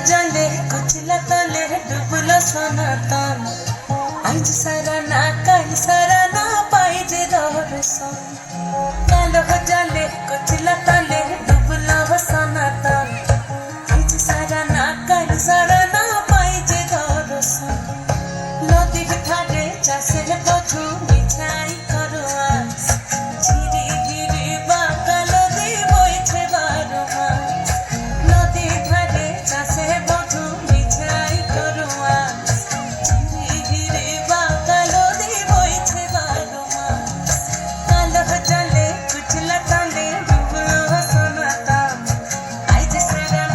जले कुचला तले डुबलो सनातन आज सारा ना पाइजे दर्शन कालो जले कुचला तले डुबलो सनातन आज सारा ना पाइजे दर्शन नदी ठारे चाषे बधु मिठाई करुआ झिरी झिरी बाकाल दी बइठे बारो मास नदी ठारे चाषे बधु मिठाई करुआ झिरी झिरी बाकाल दी बइठे बारो मास कालो जले कुचला तले डुबलो सनातन आज सारा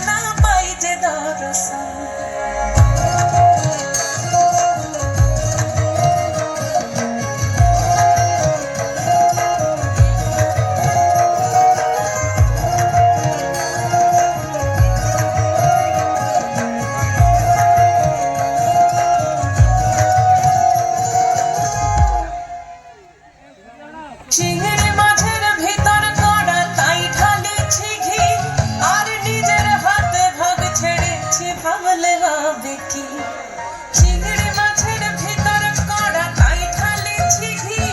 ना पाइजे दर्शन চিংড়ি মাছের ভিতর কড়া তাই ঢালেছি ঘি আর নিজের হাতে ভাগ ছেড়েছি ভাবলে হবে কি চিংড়ি মাছের ভিতর কড়া তাই ঢালেছি ঘি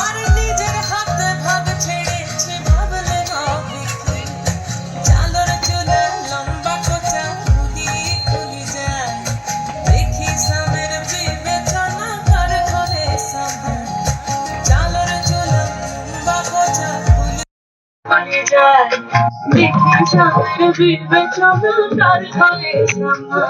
আর নিজের হাতে ভাগ ছেড়েছি ভাবলে হবে কি চালর চুলা লম্বা কোচা খুলি যায় দেখি সামের বিবেচনা কার ঘরে সামনে চালর চুলা দেখি সামের বিবেচনা কার ঘরে সামনে